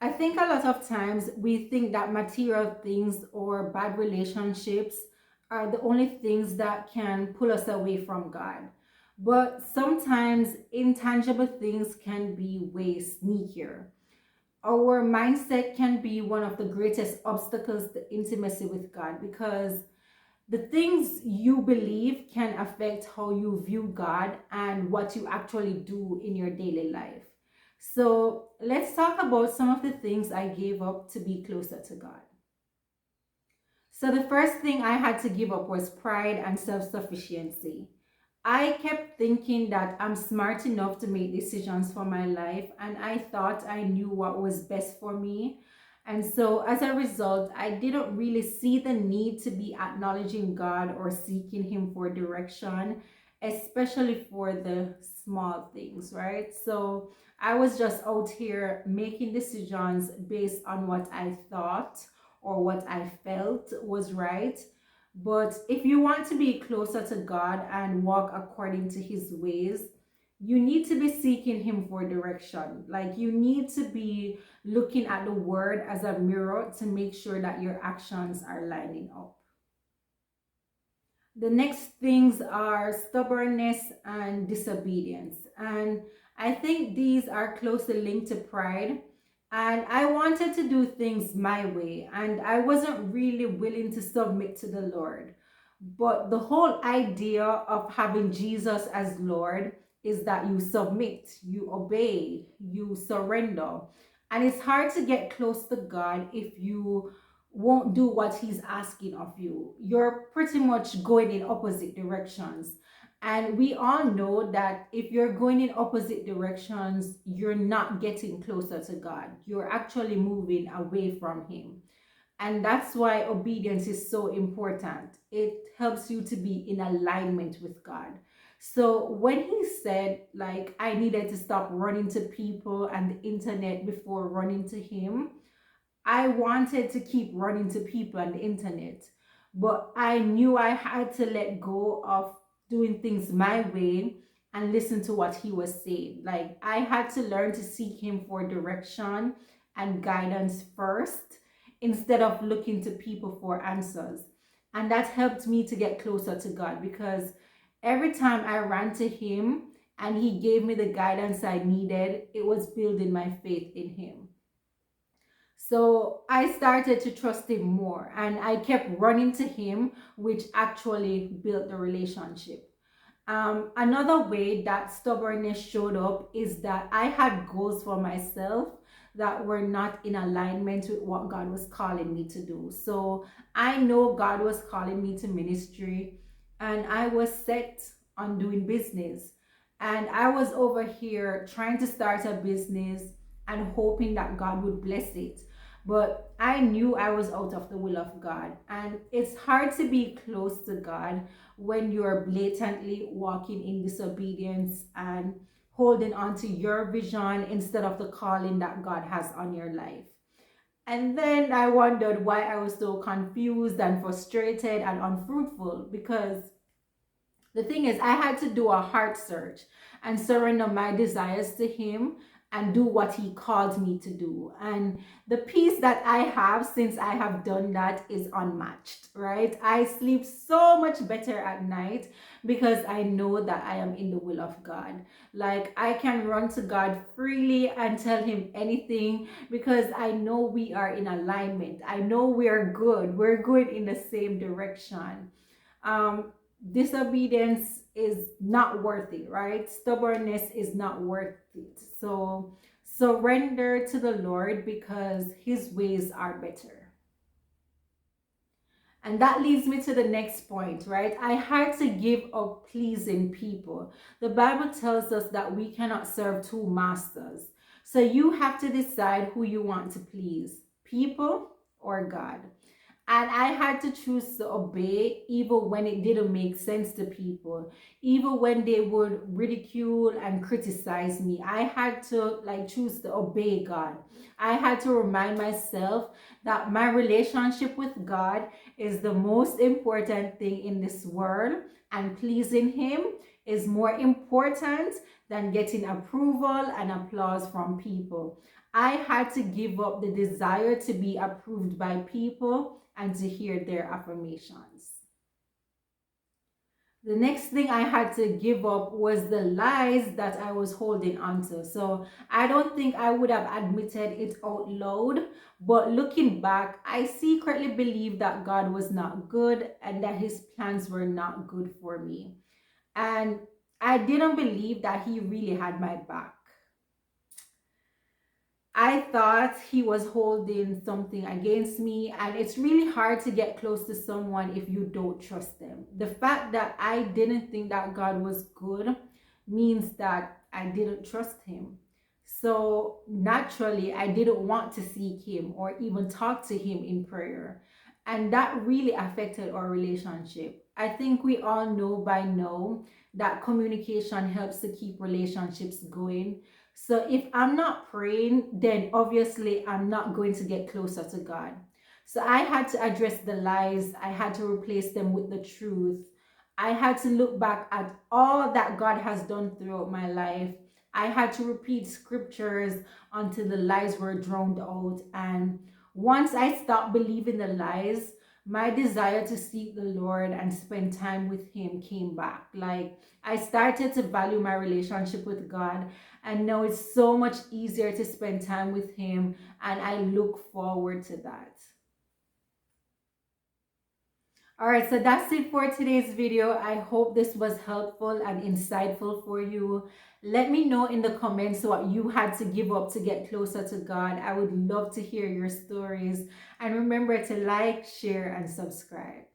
I think a lot of times we think that material things or bad relationships are the only things that can pull us away from God. But sometimes intangible things can be way sneakier. Our mindset can be one of the greatest obstacles to intimacy with God, because the things you believe can affect how you view God and what you actually do in your daily life. So let's talk about some of the things I gave up to be closer to God. So the first thing I had to give up was pride and self-sufficiency. I kept thinking that I'm smart enough to make decisions for my life, and I thought I knew what was best for me. And so as a result, I didn't really see the need to be acknowledging God or seeking Him for direction, especially for the small things, right? So I was just out here making decisions based on what I thought or what I felt was right. But if you want to be closer to God and walk according to His ways, you need to be seeking Him for direction. Like, you need to be looking at the Word as a mirror to make sure that your actions are lining up. The next things are stubbornness and disobedience. And I think these are closely linked to pride. And I wanted to do things my way, and I wasn't really willing to submit to the Lord. But the whole idea of having Jesus as Lord is that you submit, you obey, you surrender. And it's hard to get close to God if you won't do what He's asking of you. You're pretty much going in opposite directions. And we all know that if you're going in opposite directions, you're not getting closer to God. You're actually moving away from Him. And that's why obedience is so important. It helps you to be in alignment with God. So when He said, like, I needed to stop running to people and the internet before running to Him, I wanted to keep running to people and the internet. But I knew I had to let go of doing things my way and listen to what He was saying. Like, I had to learn to seek Him for direction and guidance first instead of looking to people for answers. And that helped me to get closer to God, because every time I ran to Him and He gave me the guidance I needed, it was building my faith in Him. So I started to trust Him more, and I kept running to Him, which actually built the relationship. Another way that stubbornness showed up is that I had goals for myself that were not in alignment with what God was calling me to do. So I know God was calling me to ministry, and I was set on doing business. And I was over here trying to start a business and hoping that God would bless it. But I knew I was out of the will of God. And it's hard to be close to God when you're blatantly walking in disobedience and holding on to your vision instead of the calling that God has on your life. And then I wondered why I was so confused and frustrated and unfruitful, because the thing is, I had to do a heart search and surrender my desires to Him and do what He called me to do. And the peace that I have since I have done that is unmatched, right? I sleep so much better at night because I know that I am in the will of God. Like, I can run to God freely and tell Him anything because I know we are in alignment. I know we are good. We're going in the same direction. Disobedience is not worthy, right? Stubbornness is not worth it. So surrender to the Lord because His ways are better. And that leads me to the next point, right? I had to give up pleasing people. The Bible tells us that we cannot serve two masters. So you have to decide who you want to please, people or God. And I had to choose to obey even when it didn't make sense to people, even when they would ridicule and criticize me. I had to choose to obey God. I had to remind myself that my relationship with God is the most important thing in this world, and pleasing Him is more important than getting approval and applause from people. I had to give up the desire to be approved by people and to hear their affirmations. The next thing I had to give up was the lies that I was holding onto. So I don't think I would have admitted it out loud, but looking back, I secretly believed that God was not good and that his plans were not good for me. And I didn't believe that he really had my back. I thought he was holding something against me, and it's really hard to get close to someone if you don't trust them. The fact that I didn't think that God was good means that I didn't trust him. So naturally, I didn't want to seek him or even talk to him in prayer. And that really affected our relationship. I think we all know by now that communication helps to keep relationships going. So if I'm not praying, then obviously I'm not going to get closer to God. So I had to address the lies, I had to replace them with the truth. I had to look back at all that God has done throughout my life. I had to repeat scriptures until the lies were drowned out. And once I stopped believing the lies, my desire to seek the Lord and spend time with Him came back. Like, I started to value my relationship with God, and now it's so much easier to spend time with Him, and I look forward to that. All right, so that's it for today's video. I hope this was helpful and insightful for you. Let me know in the comments what you had to give up to get closer to God. I would love to hear your stories. And remember to like, share, and subscribe.